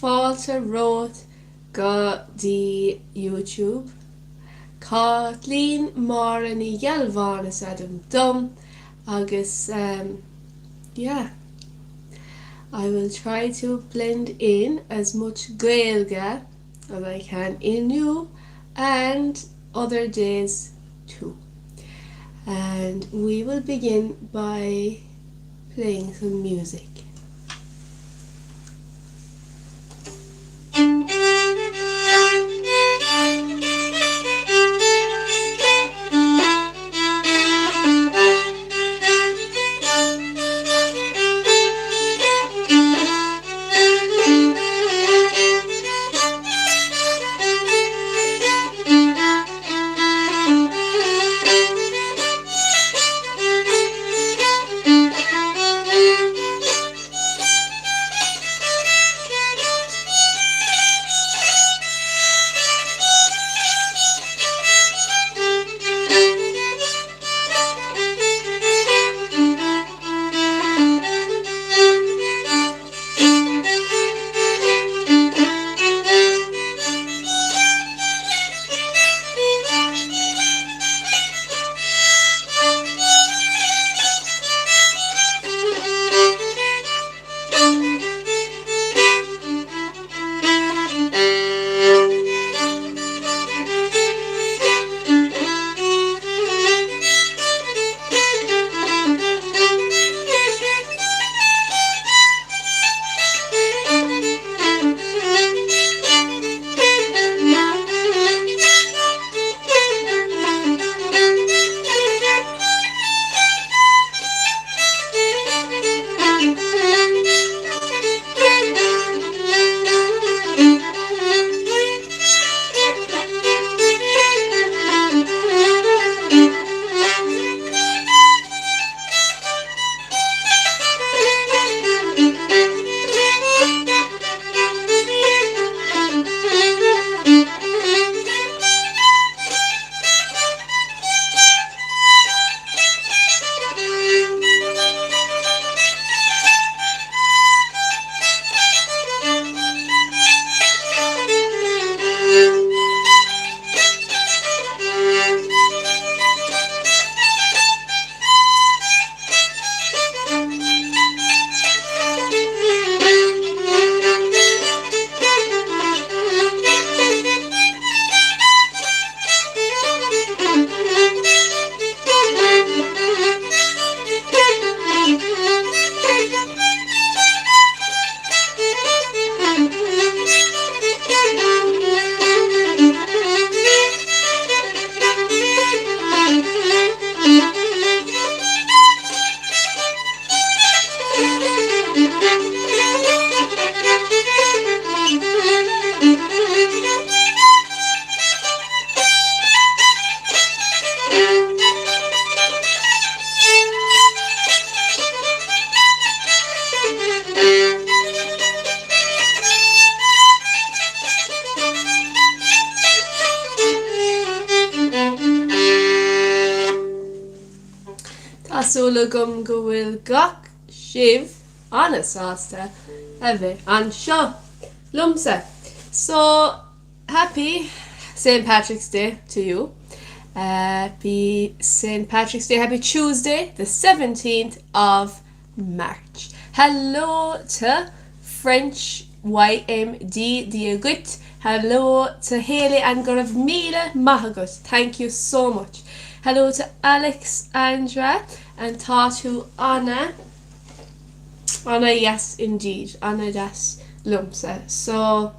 fáilte rót go dtí YouTube. Caitlín Máire ní Ghalbháin is adam dom agus yeah, I will try to blend in as much Gaeilge as I can in you and other days too. And we will begin by playing some music. Tásúla gom go bhfuil gach sibh anasásta a bheith anseo lumsa. So happy St. Patrick's Day to you. Happy St. Patrick's Day. Happy Tuesday, the 17th of March. Hello to French YMD Diagut. Hello to Haley and Gurav Mila Mahagut. Thank you so much. Hello to Alexandra and Tatu Anna. Anna, yes, indeed. Anna das Lumsa. So,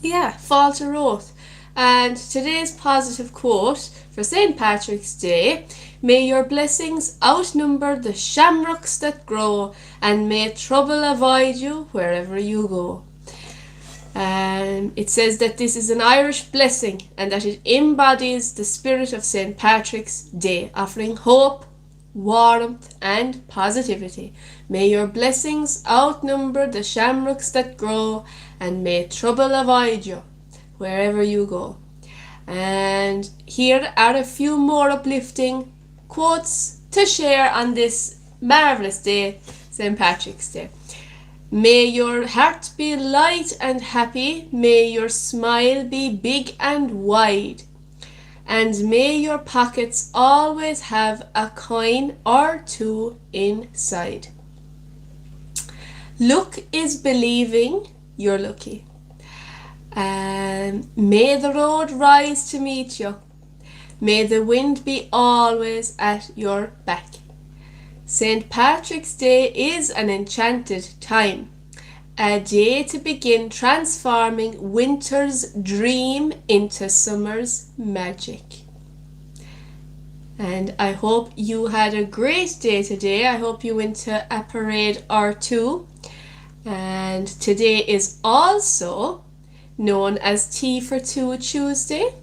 yeah, Falter wrote. And today's positive quote for St. Patrick's Day: may your blessings outnumber the shamrocks that grow, and may trouble avoid you wherever you go. It says that this is an Irish blessing and that it embodies the spirit of St. Patrick's Day, offering hope, warmth and positivity. May your blessings outnumber the shamrocks that grow, and may trouble avoid you wherever you go. And here are a few more uplifting quotes to share on this marvellous day, St. Patrick's Day. May your heart be light and happy. May your smile be big and wide. And may your pockets always have a coin or two inside. Luck is believing you're lucky. May the road rise to meet you. May the wind be always at your back. St. Patrick's Day is an enchanted time, a day to begin transforming winter's dream into summer's magic. And I hope you had a great day today. I hope you went to a parade or two. And today is also known as Tea for Two Tuesday.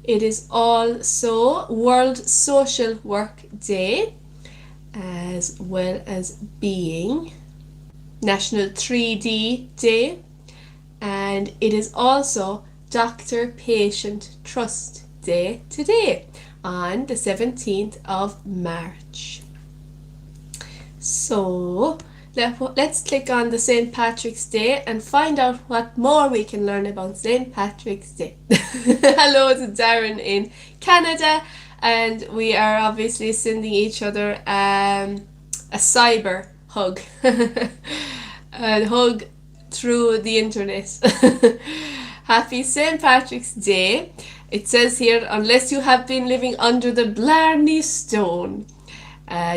It is also World Social Work Day, as well as being National 3D Day, and it is also Doctor-Patient Trust Day today on the 17th of March. So let's click on the St. Patrick's Day and find out what more we can learn about St. Patrick's Day. Hello to Darren in Canada, and we are obviously sending each other a cyber hug. A hug through the internet. Happy St. Patrick's Day. It says here, unless you have been living under the Blarney Stone,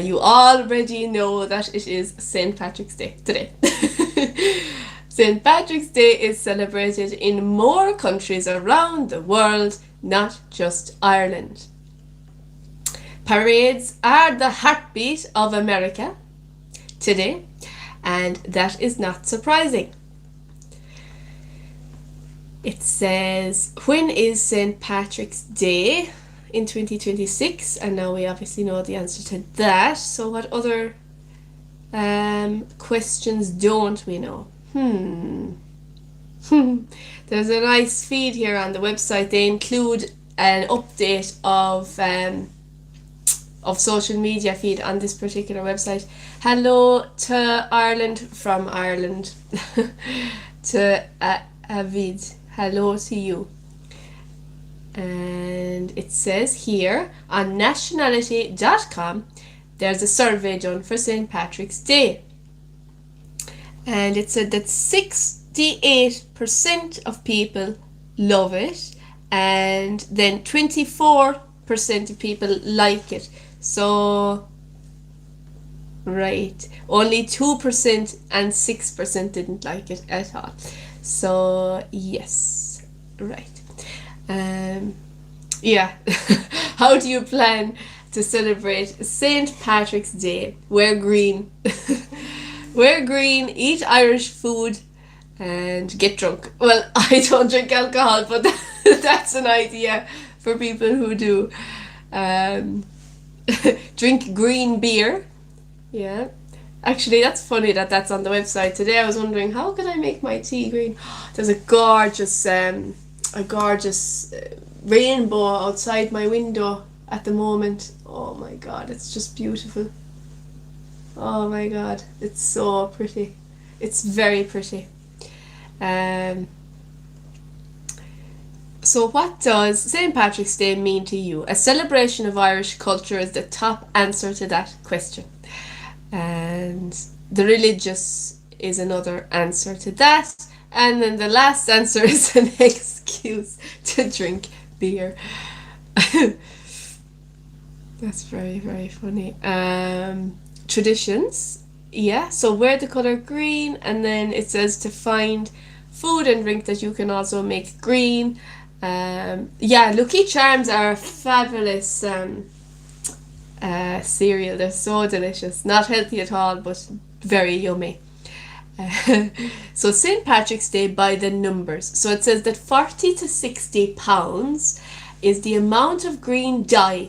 you already know that it is St. Patrick's Day today. St. Patrick's Day is celebrated in more countries around the world, not just Ireland. Parades are the heartbeat of America today, and that is not surprising. It says, when is St. Patrick's Day in 2026? And now we obviously know the answer to that. So what other questions don't we know? There's a nice feed here on the website. They include an update of social media feed on this particular website. Hello to Ireland from Ireland. To Avid, hello to you. And it says here on nationality.com there's a survey done for St. Patrick's Day, and it said that 68% of people love it, and then 24% of people like it. So, right, only 2% and 6% didn't like it at all. So, yes, right. Yeah, how do you plan to celebrate St. Patrick's Day? Wear green. Wear green, eat Irish food, and get drunk. Well, I don't drink alcohol, but that's an idea for people who do. Drink green beer. Yeah. Actually, that's funny that that's on the website. Today I was wondering, how can I make my tea green? There's a gorgeous rainbow outside my window at the moment. Oh my god, it's just beautiful. Oh my god, it's so pretty. It's very pretty. So what does St. Patrick's Day mean to you? A celebration of Irish culture is the top answer to that question. And the religious is another answer to that. And then the last answer is an excuse to drink beer. That's very, very funny. Traditions. Yeah, so wear the colour green, and then it says to find food and drink that you can also make green. Yeah, Lucky Charms are a fabulous cereal. They're so delicious. Not healthy at all, but very yummy. So St. Patrick's Day by the numbers. So it says that 40 to 60 pounds is the amount of green dye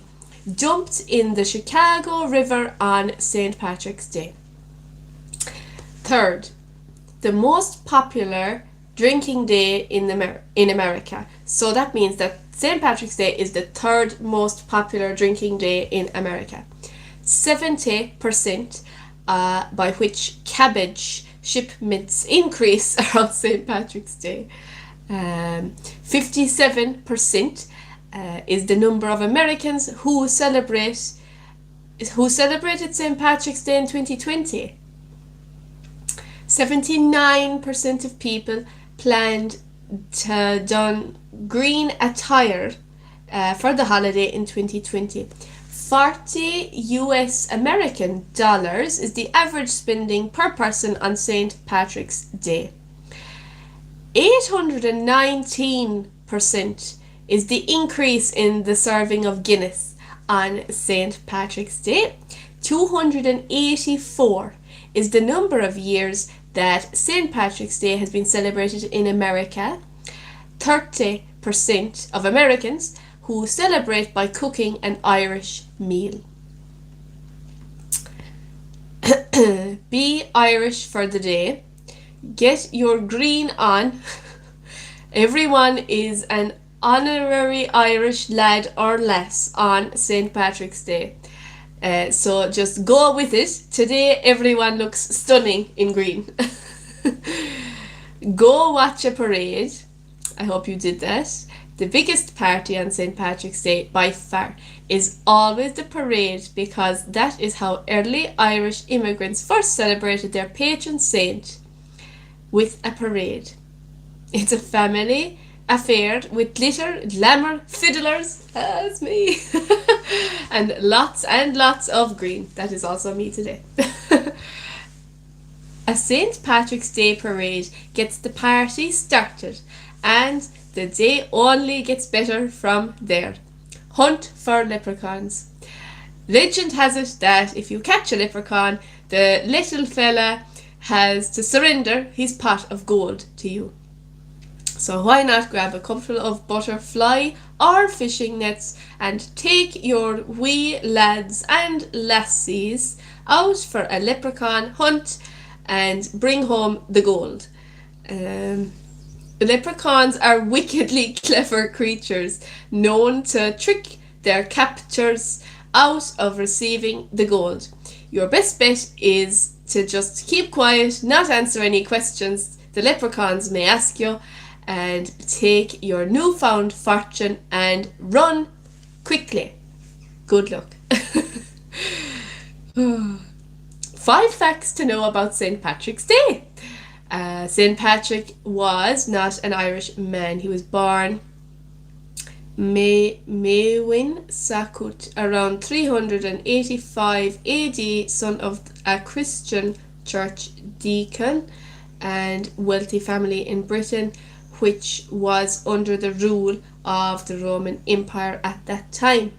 dumped in the Chicago River on St. Patrick's Day. Third, the most popular drinking day in America. So that means that St. Patrick's Day is the third most popular drinking day in America. 70%, by which cabbage shipments increase around St. Patrick's Day. 57% is the number of Americans who celebrated St. Patrick's Day in 2020. 79% of people planned to don green attire for the holiday in 2020. 40 US American dollars is the average spending per person on St. Patrick's Day. 819% is the increase in the serving of Guinness on St. Patrick's Day. 284 is the number of years that St. Patrick's Day has been celebrated in America. 30% of Americans who celebrate by cooking an Irish meal. Be Irish for the day. Get your green on. Everyone is an honorary Irish lad or lass on St. Patrick's Day. So just go with it. Today everyone looks stunning in green. Go watch a parade. I hope you did that. The biggest party on St. Patrick's Day by far is always the parade, because that is how early Irish immigrants first celebrated their patron saint, with a parade. It's a family affair with glitter, glamour, fiddlers, that's me, and lots of green. That is also me today. A St. Patrick's Day parade gets the party started, and the day only gets better from there. Hunt for leprechauns. Legend has it that if you catch a leprechaun, the little fella has to surrender his pot of gold to you. So why not grab a couple of butterfly or fishing nets and take your wee lads and lassies out for a leprechaun hunt and bring home the gold. Leprechauns are wickedly clever creatures known to trick their captors out of receiving the gold. Your best bet is to just keep quiet, not answer any questions the leprechauns may ask you, and take your newfound fortune and run quickly. Good luck. 5 facts to know about St. Patrick's Day. St. Patrick was not an Irish man. He was born Mewin Sakut around 385 AD, son of a Christian church deacon and wealthy family in Britain, which was under the rule of the Roman Empire at that time.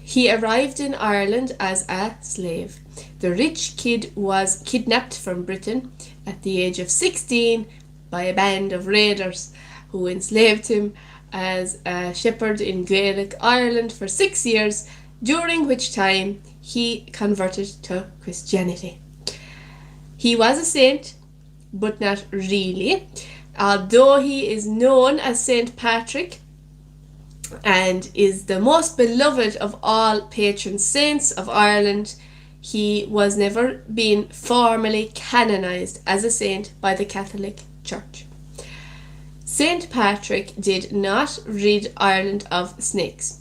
He arrived in Ireland as a slave. The rich kid was kidnapped from Britain at the age of 16 by a band of raiders who enslaved him as a shepherd in Gaelic Ireland for 6 years, during which time he converted to Christianity. He was a saint, but not really. Although he is known as Saint Patrick and is the most beloved of all patron saints of Ireland, he was never been formally canonized as a saint by the Catholic Church. Saint Patrick did not rid Ireland of snakes.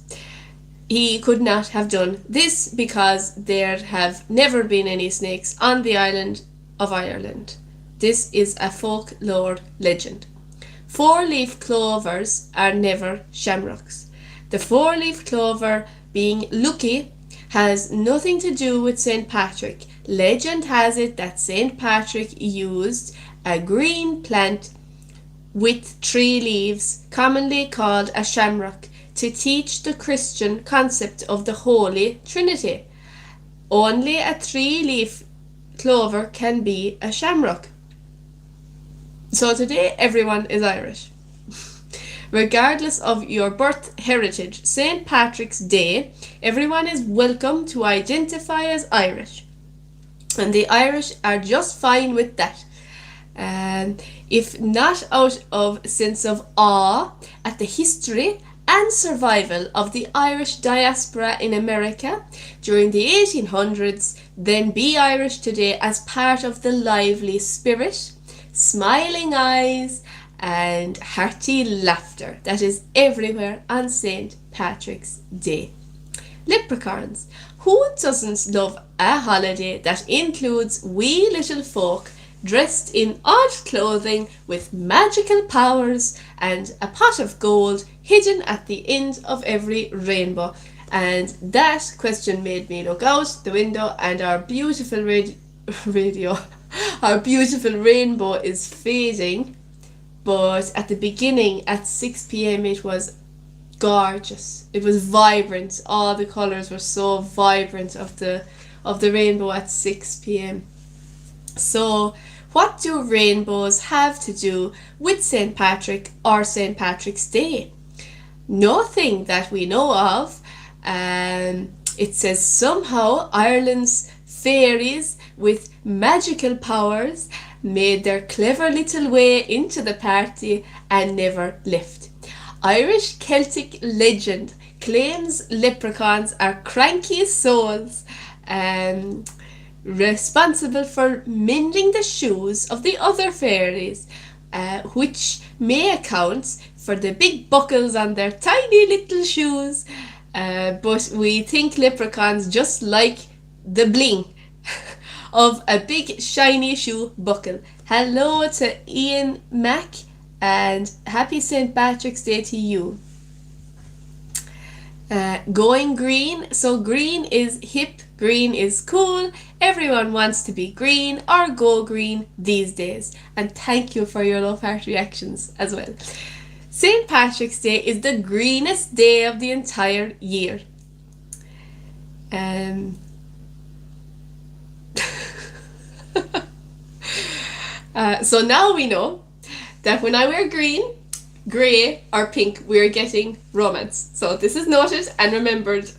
He could not have done this because there have never been any snakes on the island of Ireland. This is a folklore legend. 4-leaf clovers are never shamrocks. The 4-leaf clover, being lucky, has nothing to do with St. Patrick. Legend has it that St. Patrick used a green plant with 3 leaves, commonly called a shamrock, to teach the Christian concept of the Holy Trinity. Only a 3-leaf clover can be a shamrock. So today everyone is Irish. Regardless of your birth heritage, St. Patrick's Day, everyone is welcome to identify as Irish. And the Irish are just fine with that. If not out of sense of awe at the history and survival of the Irish diaspora in America during the 1800s, then be Irish today as part of the lively spirit, smiling eyes, and hearty laughter that is everywhere on St. Patrick's Day. Leprechauns, who doesn't love a holiday that includes wee little folk dressed in odd clothing with magical powers and a pot of gold hidden at the end of every rainbow? And that question made me look out the window, and our beautiful our beautiful rainbow is fading. But at the beginning, at 6 p.m, it was gorgeous. It was vibrant. All the colours were so vibrant of the rainbow at 6 p.m. So, what do rainbows have to do with St. Patrick or St. Patrick's Day? Nothing that we know of. It says somehow Ireland's fairies with magical powers made their clever little way into the party and never left. Irish Celtic legend claims leprechauns are cranky souls responsible for mending the shoes of the other fairies, which may account for the big buckles on their tiny little shoes. But we think leprechauns just like the bling of a big shiny shoe buckle. Hello to Ian Mack, and happy St. Patrick's Day to you. Going green. So green is hip, green is cool. Everyone wants to be green or go green these days. And thank you for your love heart reactions as well. St. Patrick's Day is the greenest day of the entire year. So now we know that when I wear green, grey or pink, we're getting romance. So this is noted and remembered.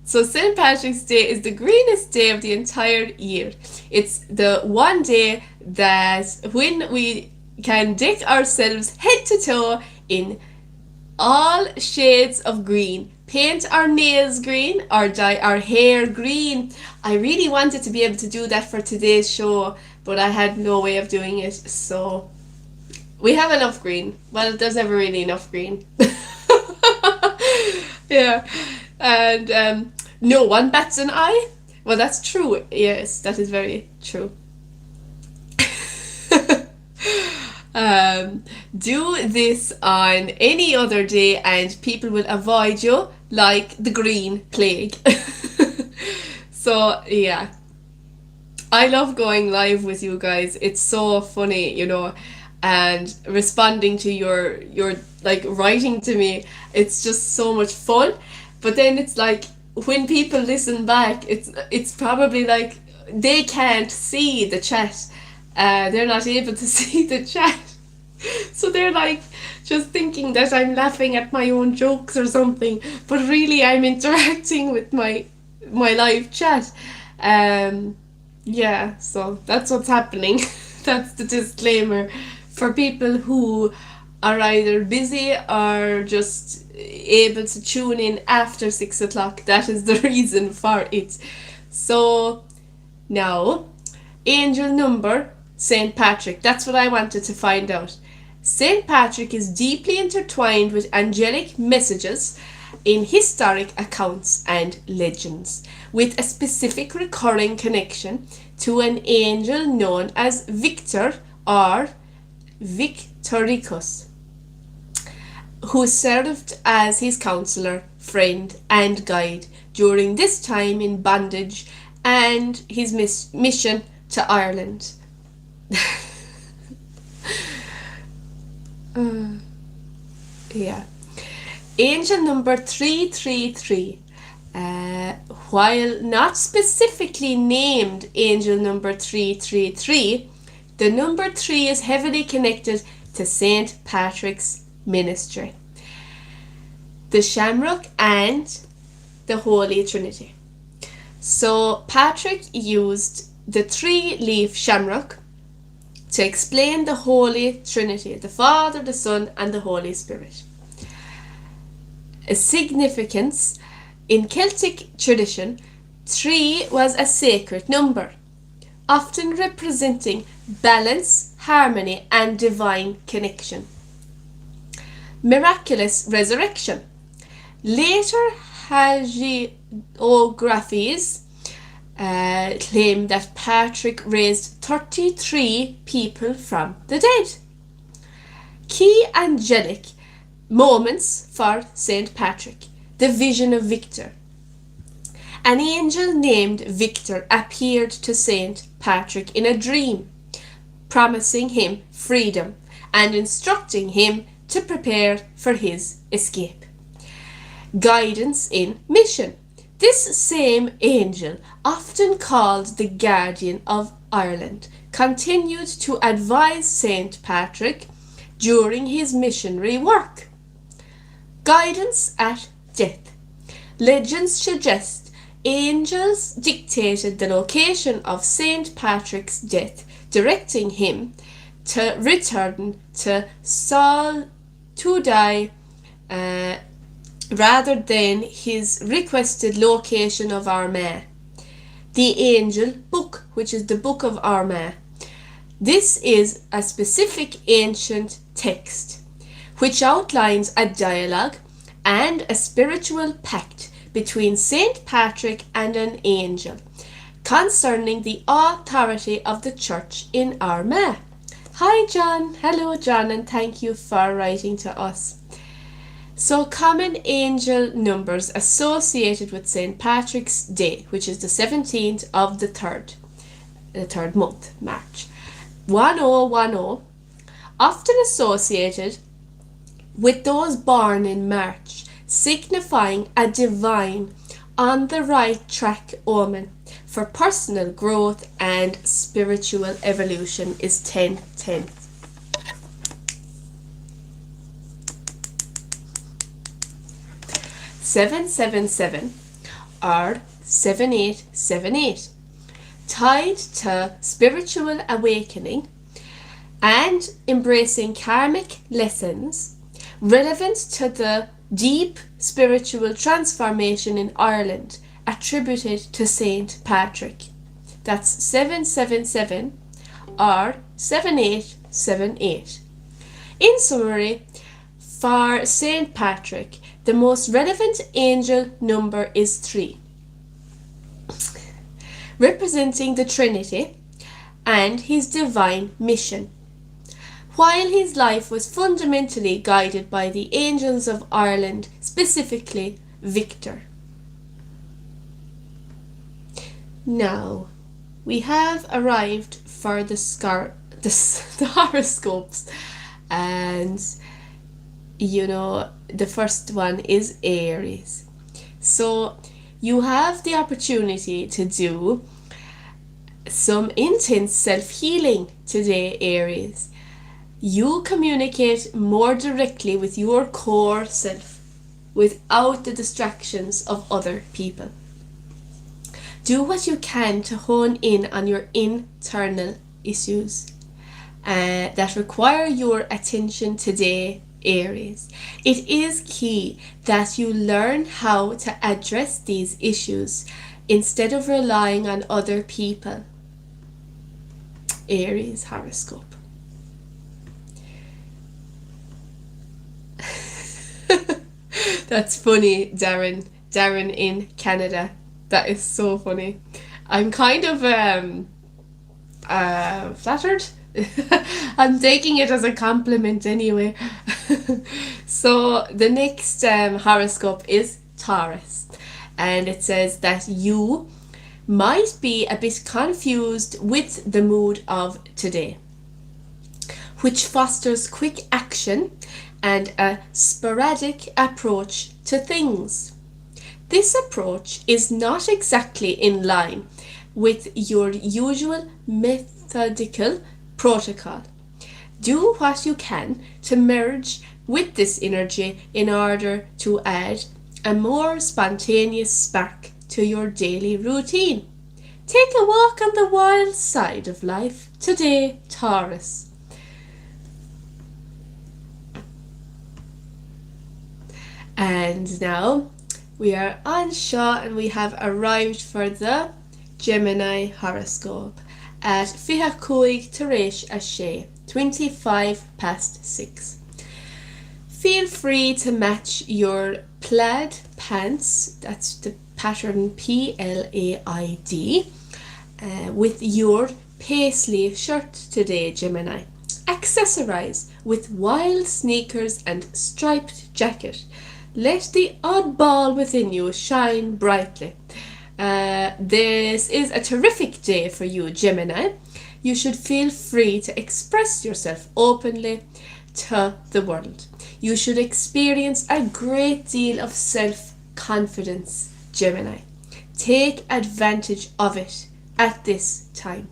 So St. Patrick's Day is the greenest day of the entire year. It's the one day that when we can deck ourselves head to toe in all shades of green, paint our nails green or dye our hair green. I really wanted to be able to do that for today's show, but I had no way of doing it, so we have enough green. Well, there's never really enough green. Yeah. And no one bats an eye. Well, that's true. Yes, that is very true. Do this on any other day and people will avoid you like the green plague. So yeah, I love going live with you guys. It's so funny, you know, and responding to your like writing to me. It's just so much fun. But then it's like when people listen back, it's probably like they can't see the chat. They're not able to see the chat. So they're like just thinking that I'm laughing at my own jokes or something, but really I'm interacting with my live chat. Yeah, so that's what's happening. That's the disclaimer for people who are either busy or just able to tune in after 6 o'clock. That is the reason for it. So now, angel number, St. Patrick. That's what I wanted to find out. St. Patrick is deeply intertwined with angelic messages in historic accounts and legends, with a specific recurring connection to an angel known as Victor or Victoricus, who served as his counselor, friend, and guide during this time in bondage and his mission to Ireland. Yeah. Angel number 333. While not specifically named angel number 333, the number 3 is heavily connected to St. Patrick's ministry, the Shamrock, and the Holy Trinity. So Patrick used the 3-leaf shamrock to explain the Holy Trinity, the Father, the Son, and the Holy Spirit. A significance in Celtic tradition, 3 was a sacred number, often representing balance, harmony, and divine connection. Miraculous resurrection. Later hagiographies claim that Patrick raised 33 people from the dead. Key angelic moments for St. Patrick. The vision of Victor. An angel named Victor appeared to St. Patrick in a dream, promising him freedom and instructing him to prepare for his escape. Guidance in mission. This same angel, often called the Guardian of Ireland, continued to advise St. Patrick during his missionary work. Guidance at death. Legends suggest angels dictated the location of St. Patrick's death, directing him to return to Saul to die rather than his requested location of Armagh. The angel book, which is the Book of Armagh. This is a specific ancient text which outlines a dialogue and a spiritual pact between St. Patrick and an angel concerning the authority of the church in Armagh. Hi John, hello John, and thank you for writing to us. So common angel numbers associated with St. Patrick's Day, which is the 17th of the third month, March. 1010, often associated with those born in March, signifying a divine, on the right track omen for personal growth and spiritual evolution is 1010. (777) or 7878, tied to spiritual awakening and embracing karmic lessons relevant to the deep spiritual transformation in Ireland attributed to St. Patrick. That's 777 or 7878. In summary, for St. Patrick, the most relevant angel number is 3, representing the Trinity and his divine mission. While his life was fundamentally guided by the angels of Ireland, specifically Victor. Now, we have arrived for the horoscopes, and the first one is Aries. So you have the opportunity to do some intense self-healing today, Aries. You communicate more directly with your core self without the distractions of other people. Do what you can to hone in on your internal issues that require your attention today, Aries. It is key that you learn how to address these issues instead of relying on other people. Aries horoscope. That's funny, Darren. Darren in Canada. That is so funny. I'm kind of flattered. I'm taking it as a compliment anyway. So the next horoscope is Taurus, and it says that you might be a bit confused with the mood of today, which fosters quick action and a sporadic approach to things. This approach is not exactly in line with your usual methodical protocol. Do what you can to merge with this energy in order to add a more spontaneous spark to your daily routine. Take a walk on the wild side of life today, Taurus. And now, We are anseo and we have arrived for the Gemini horoscope at 25:06. Feel free to match your plaid pants, that's the pattern PLAID, with your paisley shirt today, Gemini. Accessorize with wild sneakers and striped jacket. Let the oddball within you shine brightly. This is a terrific day for you, Gemini. You should feel free to express yourself openly to the world. You should experience a great deal of self-confidence, Gemini. Take advantage of it at this time.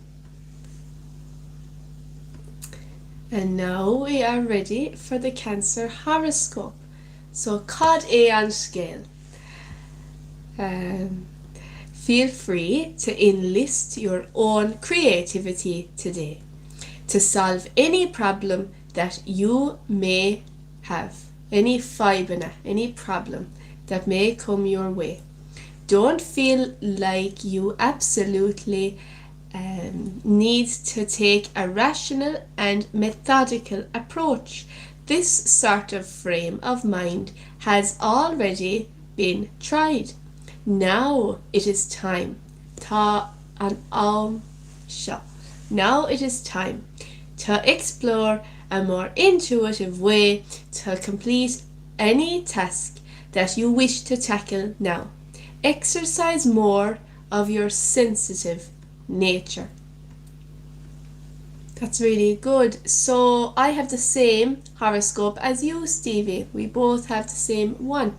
And now we are ready for the Cancer horoscope. So, cad é an scale. Feel free to enlist your own creativity today to solve any problem that you may have, any fibina, any problem that may come your way. Don't feel like you absolutely need to take a rational and methodical approach. This sort of frame of mind has already been tried. Now it is time. Tá an anseo. Now it is time to explore a more intuitive way to complete any task that you wish to tackle now. Exercise more of your sensitive nature. That's really good. So I have the same horoscope as you, Stevie. We both have the same one.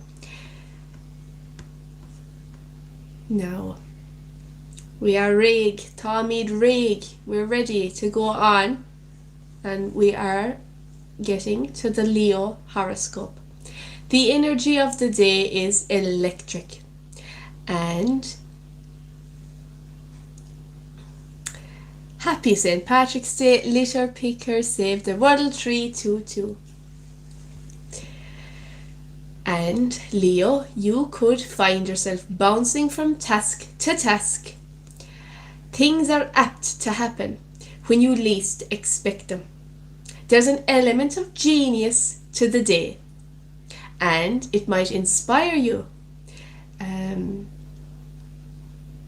Now, we are Rig, Tomid Rig. We're ready to go on, and we are getting to the Leo horoscope. The energy of the day is electric, and happy St. Patrick's Day, litter picker, save the world 322. And Leo, you could find yourself bouncing from task to task. Things are apt to happen when you least expect them. There's an element of genius to the day, and it might inspire you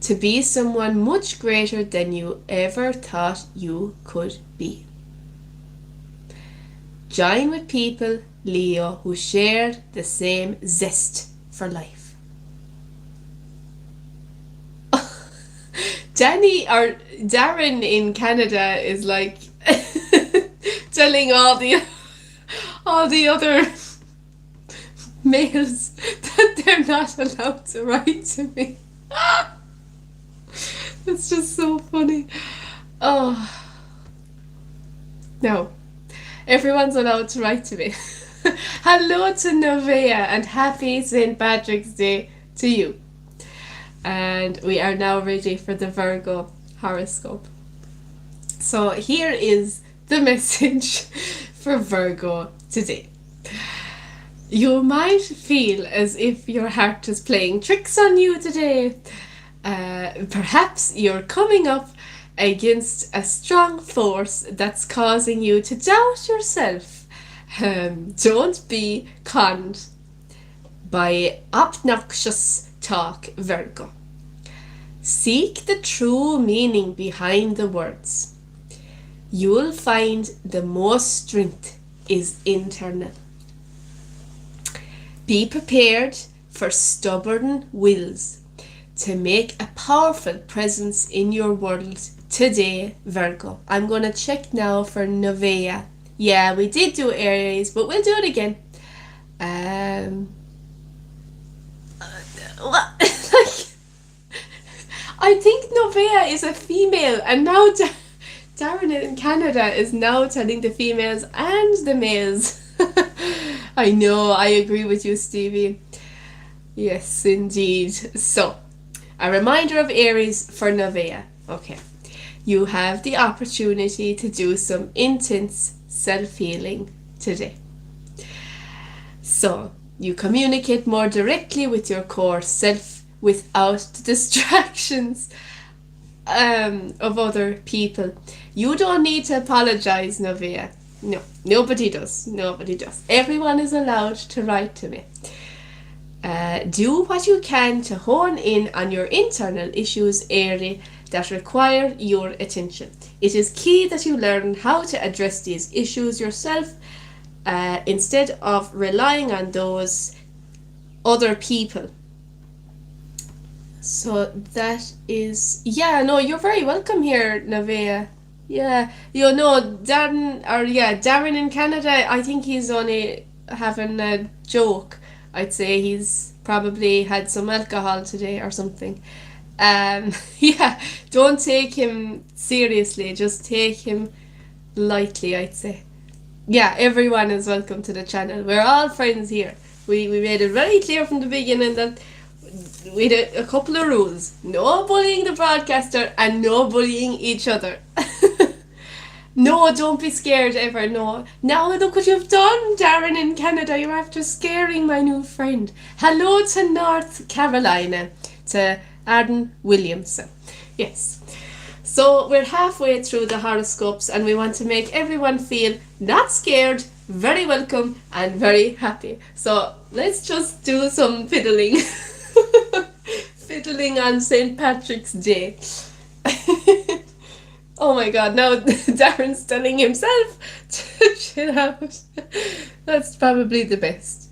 to be someone much greater than you ever thought you could be. Join with people, Leo, who share the same zest for life. Darren in Canada is like telling all the other males that they're not allowed to write to me. It's just so funny. Oh no, everyone's allowed to write to me. Hello to Nevaeh and happy St. Patrick's Day to you. And we are now ready for the Virgo horoscope. So here is the message for Virgo today. You might feel as if your heart is playing tricks on you today. Perhaps you're coming up against a strong force that's causing you to doubt yourself. Don't be conned by obnoxious talk, Virgo. Seek the true meaning behind the words. You'll find the most strength is internal. Be prepared for stubborn wills to make a powerful presence in your world today, Virgo. I'm going to check now for Nevaeh. Yeah, we did do Aries, but we'll do it again. I think Nevaeh is a female, and now Darren in Canada is now telling the females and the males. I know, I agree with you, Stevie. Yes, indeed. So, a reminder of Aries for Nevaeh. Okay. You have the opportunity to do some intense self-healing today. So, You communicate more directly with your core self without the distractions of other people. You don't need to apologize, Nevaeh. No, nobody does. Nobody does. Everyone is allowed to write to me. Do what you can to hone in on your internal issues area that require your attention. It is key that you learn how to address these issues yourself instead of relying on those other people. So that is, yeah, no, you're very welcome here, Nevaeh. Yeah, you know, Darren in Canada, I think he's only having a joke. I'd say he's probably had some alcohol today or something. Yeah, don't take him seriously, just take him lightly, I'd say. Yeah, everyone is welcome to the channel. We're all friends here. We made it very clear from the beginning that we did a couple of rules. No bullying the broadcaster and no bullying each other. No, don't be scared ever, no. Now look what you've done, Darren in Canada. You're after scaring my new friend. Hello to North Carolina, to Arden Williamson. Yes. So we're halfway through the horoscopes and we want to make everyone feel not scared, very welcome and very happy. So let's just do some fiddling. Fiddling on St. Patrick's Day. Oh my god, now Darren's telling himself to chill out. That's probably the best.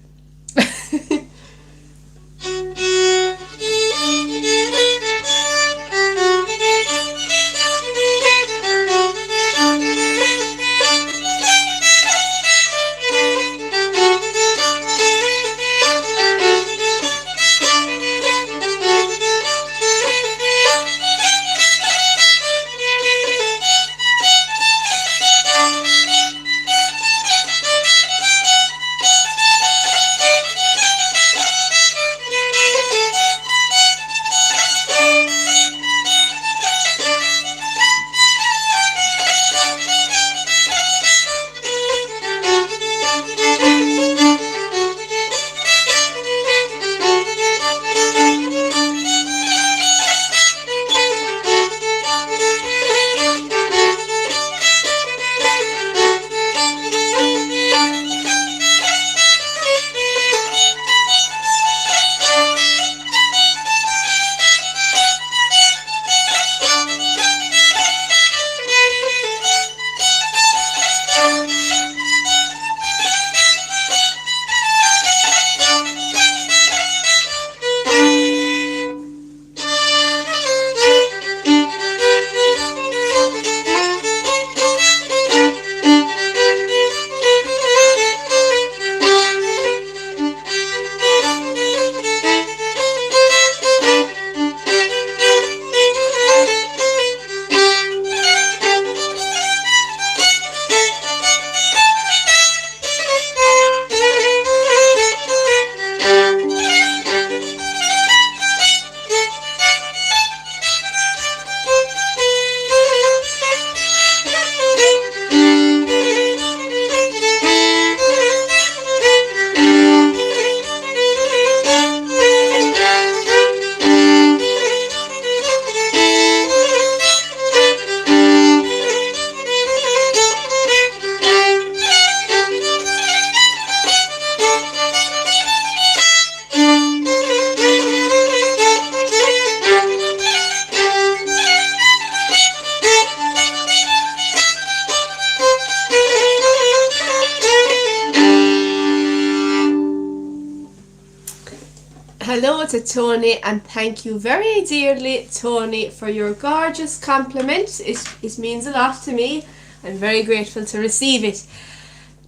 Hello to Tony, and thank you very dearly, Tony, for your gorgeous compliment. It means a lot to me. I'm very grateful to receive it.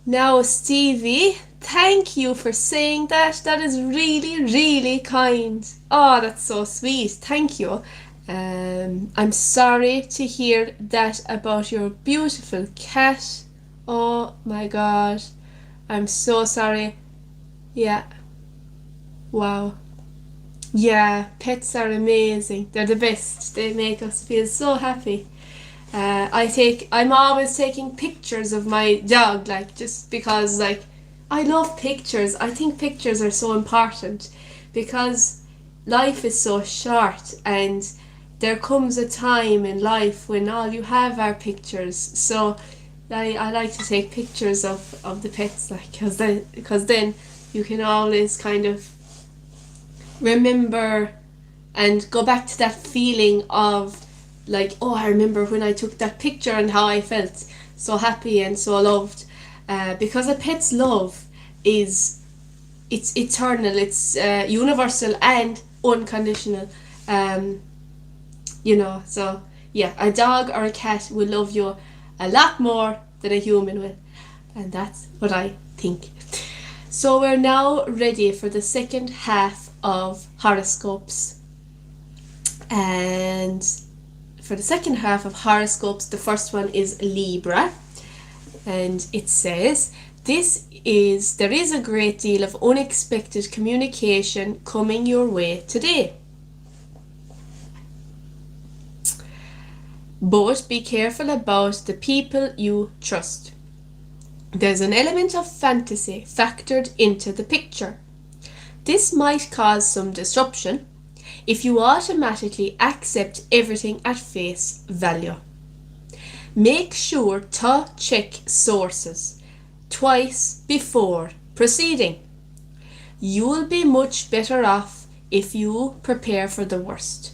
Now, Stevie, thank you for saying that. That is really, really kind. Oh, that's so sweet. Thank you. I'm sorry to hear that about your beautiful cat. Oh my god. I'm so sorry. Yeah. Wow. Yeah, pets are amazing. They're the best. They make us feel so happy. I'm always taking pictures of my dog, like, just because, like, I love pictures. I think pictures are so important because life is so short, and there comes a time in life when all you have are pictures. So I like to take pictures of the pets, like, because then you can always kind of remember and go back to that feeling of like, oh, I remember when I took that picture and how I felt so happy and so loved. Because a pet's love it's eternal, it's universal and unconditional. So yeah, a dog or a cat will love you a lot more than a human will, and that's what I think. So we're now ready for the second half of horoscopes, and for the second half of horoscopes, the first one is Libra, and it says, there is a great deal of unexpected communication coming your way today. But be careful about the people you trust. There's an element of fantasy factored into the picture. This might cause some disruption if you automatically accept everything at face value. Make sure to check sources twice before proceeding. You'll be much better off if you prepare for the worst.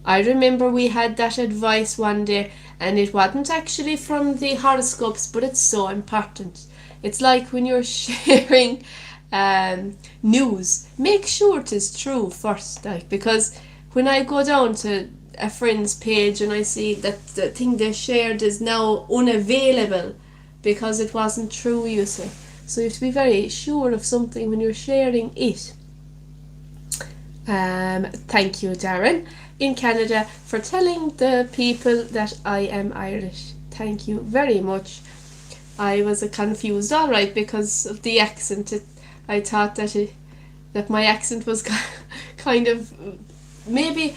I remember we had that advice one day, and it wasn't actually from the horoscopes, but it's so important. It's like when you're sharing news, make sure it is true first, like, because when I go down to a friend's page and I see that the thing they shared is now unavailable because it wasn't true, you see. So you have to be very sure of something when you're sharing it. Thank you, Darren, in Canada, for telling the people that I am Irish. Thank you very much. I was confused, alright, because of the accent. I thought that my accent was kind of maybe.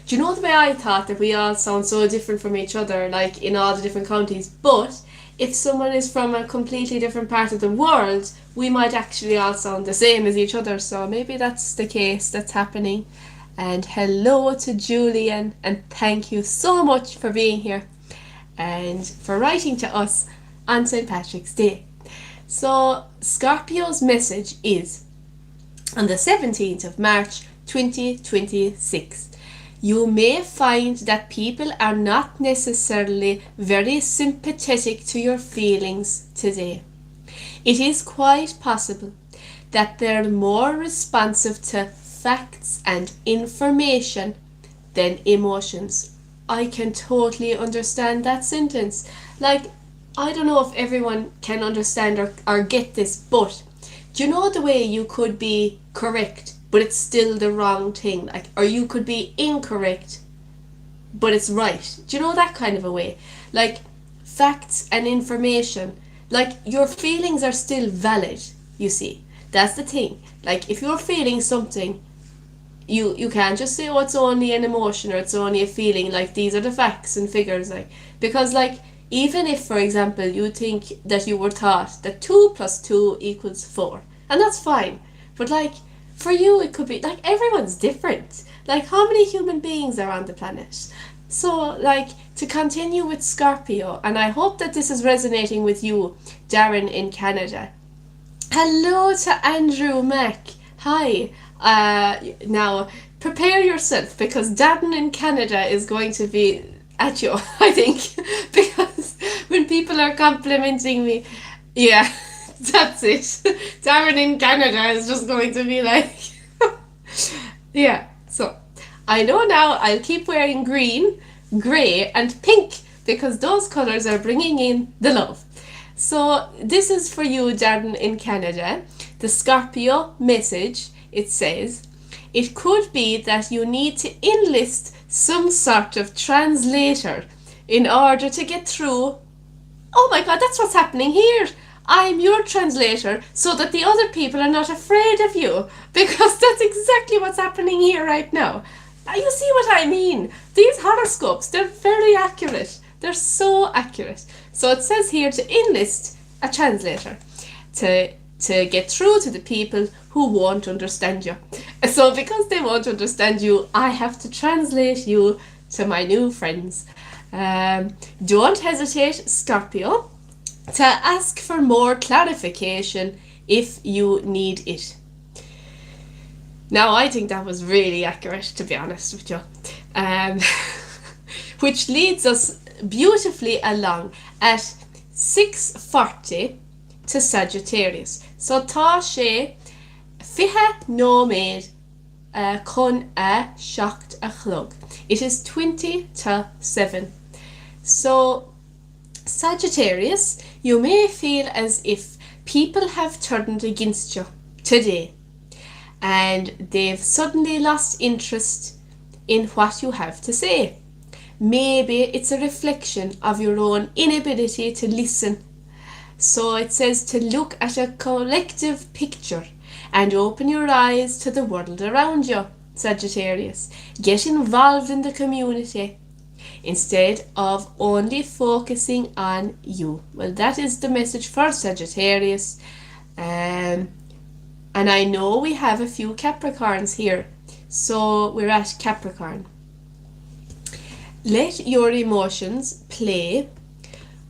Do you know the way I thought that we all sound so different from each other, like in all the different counties? But if someone is from a completely different part of the world, we might actually all sound the same as each other. So maybe that's the case that's happening. And hello to Julian, and thank you so much for being here and for writing to us on St. Patrick's Day. So Scorpio's message is, on the 17th of March 2026, you may find that people are not necessarily very sympathetic to your feelings today. It is quite possible that they're more responsive to facts and information than emotions. I can totally understand that sentence. Like, I don't know if everyone can understand or get this, but do you know the way you could be correct but it's still the wrong thing, like, or you could be incorrect but it's right? Do you know that kind of a way? Like, facts and information, like, your feelings are still valid, you see. That's the thing. Like, if you're feeling something, you can't just say, oh, it's only an emotion or it's only a feeling. Like, these are the facts and figures, like, because, like, even if, for example, you think that you were taught that 2 + 2 = 4, and that's fine, but, like, for you it could be, like, everyone's different. Like, how many human beings are on the planet? So, like, to continue with Scorpio, and I hope that this is resonating with you, Darren in Canada. Hello to Andrew Mack. Hi. Now, prepare yourself, because Darren in Canada is going to be at you, I think, because when people are complimenting me, yeah, that's it. Darren in Canada is just going to be like, yeah. So I know now I'll keep wearing green, grey and pink, because those colours are bringing in the love. So this is for you, Darren in Canada. The Scorpio message, it says, it could be that you need to enlist some sort of translator in order to get through. Oh my God, that's what's happening here. I'm your translator so that the other people are not afraid of you, because that's exactly what's happening here right now. You see what I mean? These horoscopes, they're very accurate. They're so accurate. So it says here to enlist a translator. to get through to the people who won't understand you. So because they won't understand you, I have to translate you to my new friends. Don't hesitate, Scorpio, to ask for more clarification if you need it. Now, I think that was really accurate, to be honest with you. Which leads us beautifully along at 6:40 to Sagittarius. So tá sé fiche nóméid chun a seacht a chlog. It is 20 to 7. So Sagittarius, you may feel as if people have turned against you today and they've suddenly lost interest in what you have to say. Maybe it's a reflection of your own inability to listen. So it says to look at a collective picture and open your eyes to the world around you, Sagittarius. Get involved in the community instead of only focusing on you. Well, that is the message for Sagittarius. And I know we have a few Capricorns here. So we're at Capricorn. Let your emotions play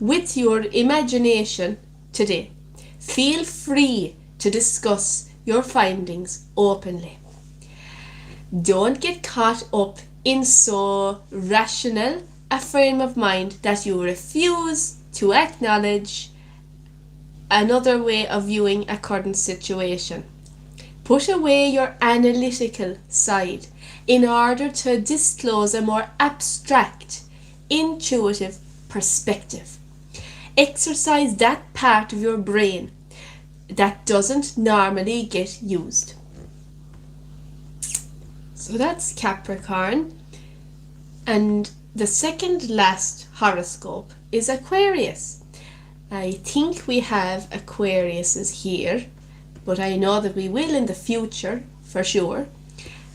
with your imagination today. Feel free to discuss your findings openly. Don't get caught up in so rational a frame of mind that you refuse to acknowledge another way of viewing a current situation. Put away your analytical side in order to disclose a more abstract, intuitive perspective. Exercise that part of your brain that doesn't normally get used. So that's Capricorn. And the second last horoscope is Aquarius. I think we have Aquariuses here, but I know that we will in the future for sure.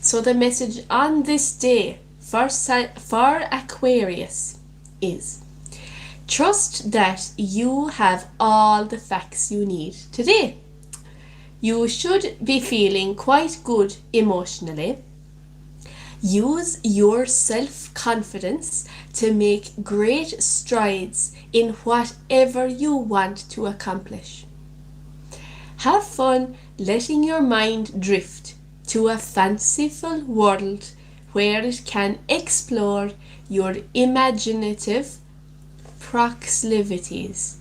So the message on this day for Aquarius is: trust that you have all the facts you need today. You should be feeling quite good emotionally. Use your self-confidence to make great strides in whatever you want to accomplish. Have fun letting your mind drift to a fanciful world where it can explore your imaginative proclivities.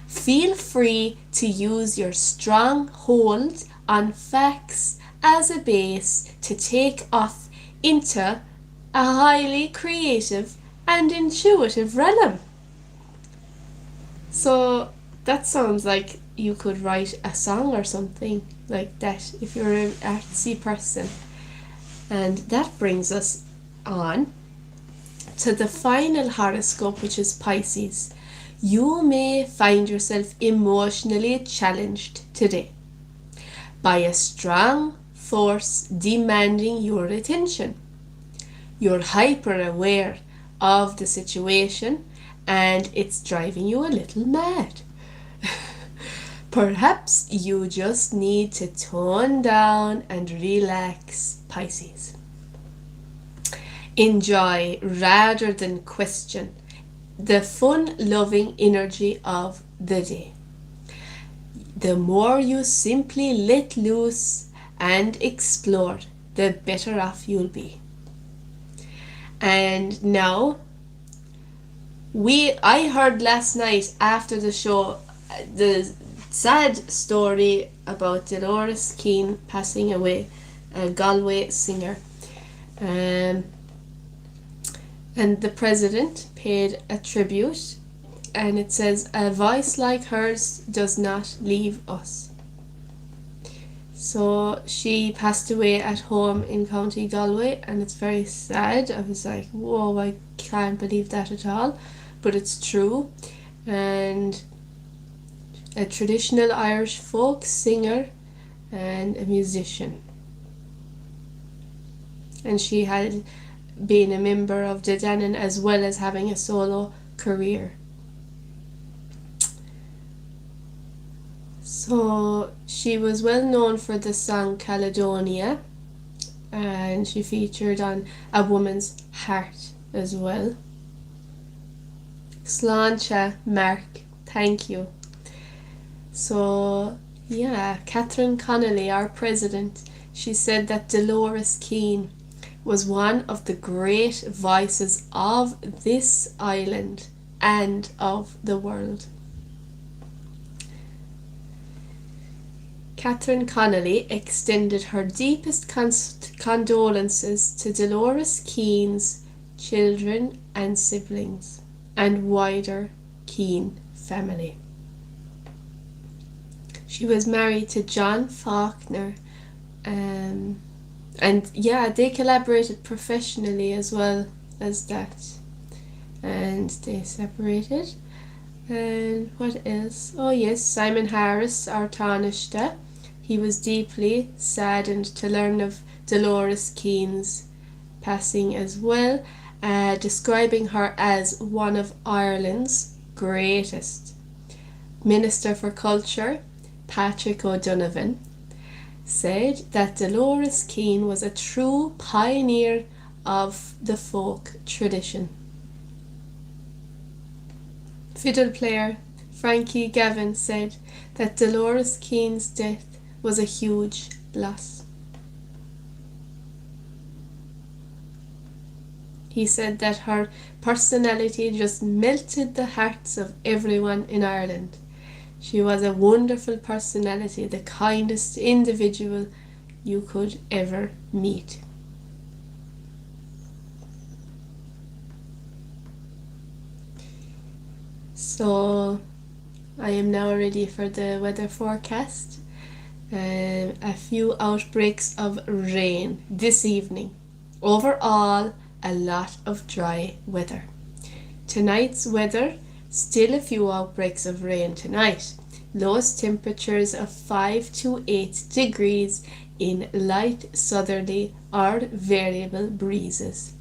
Feel free to use your strong hold on facts as a base to take off into a highly creative and intuitive realm. So that sounds like you could write a song or something like that if you're an artsy person. And that brings us on to the final horoscope, which is Pisces. You may find yourself emotionally challenged today by a strong force demanding your attention. You're hyper aware of the situation and it's driving you a little mad. Perhaps you just need to tone down and relax, Pisces. Enjoy rather than question the fun-loving energy of the day. The more you simply let loose and explore, the better off you'll be. And now, I heard last night after the show the sad story about Dolores Keane passing away, a Galway singer. And the president paid a tribute, and it says, "A voice like hers does not leave us." So she passed away at home in County Galway, and it's very sad. I was like, whoa, I can't believe that at all, but it's true. And a traditional Irish folk singer and a musician. And she had been a member of the Danann as well as having a solo career. So she was well known for the song Caledonia, and she featured on A Woman's Heart as well. Sláinte, Mark, thank you. So yeah, Catherine Connolly, our president, she said that Dolores Keane was one of the great voices of this island and of the world. Catherine Connolly extended her deepest condolences to Dolores Keane's children and siblings and wider Keane family. She was married to John Faulkner, and yeah, they collaborated professionally as well as that, and they separated. And what else? Oh yes, Simon Harris, our Taoiseach. He was deeply saddened to learn of Dolores Keane's passing as well, describing her as one of Ireland's greatest. Minister for Culture, Patrick O'Donovan, said that Dolores Keane was a true pioneer of the folk tradition. Fiddle player Frankie Gavin said that Dolores Keane's death was a huge loss. He said that her personality just melted the hearts of everyone in Ireland. She was a wonderful personality, the kindest individual you could ever meet. So I am now ready for the weather forecast. A few outbreaks of rain this evening. Overall, a lot of dry weather. Tonight's weather, still a few outbreaks of rain tonight. Lowest temperatures of 5 to 8 degrees in light southerly or variable breezes.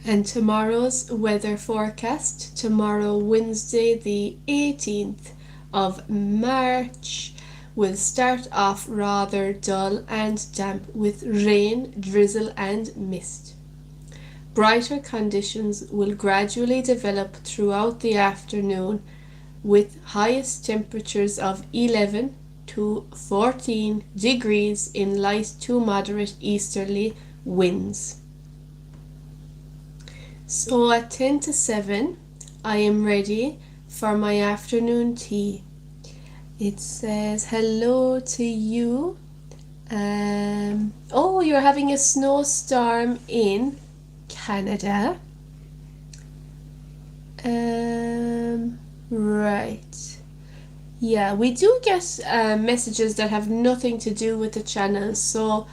And tomorrow's weather forecast, tomorrow Wednesday the 18th of March, will start off rather dull and damp with rain, drizzle and mist. Brighter conditions will gradually develop throughout the afternoon with highest temperatures of 11 to 14 degrees in light to moderate easterly winds. So at 10 to 7, I am ready for my afternoon tea. It says hello to you. Oh, you're having a snowstorm in Canada. Right. Yeah, we do get messages that have nothing to do with the channel, so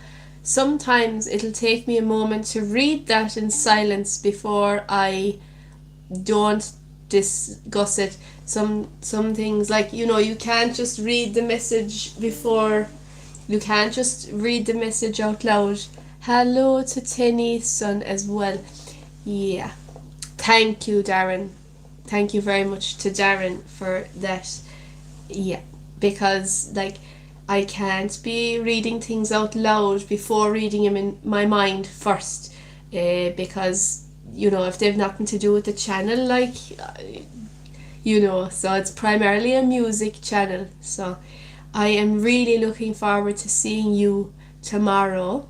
sometimes it'll take me a moment to read that in silence before I don't discuss it. Some things, like, you can't just read the message you can't just read the message out loud. Hello to Tenny's son as well. Yeah, thank you, Darren. Thank you very much to Darren for that. Yeah, because I can't be reading things out loud before reading them in my mind first, because if they've nothing to do with the channel, so it's primarily a music channel. So I am really looking forward to seeing you tomorrow,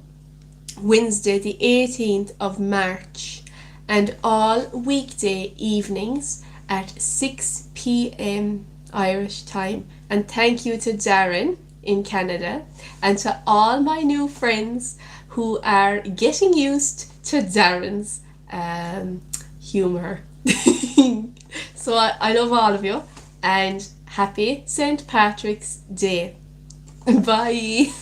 Wednesday the 18th of March, and all weekday evenings at 6 p.m. Irish time. And thank you to Darren in Canada, and to all my new friends who are getting used to Darren's humor. So I love all of you, and happy St. Patrick's Day. Bye.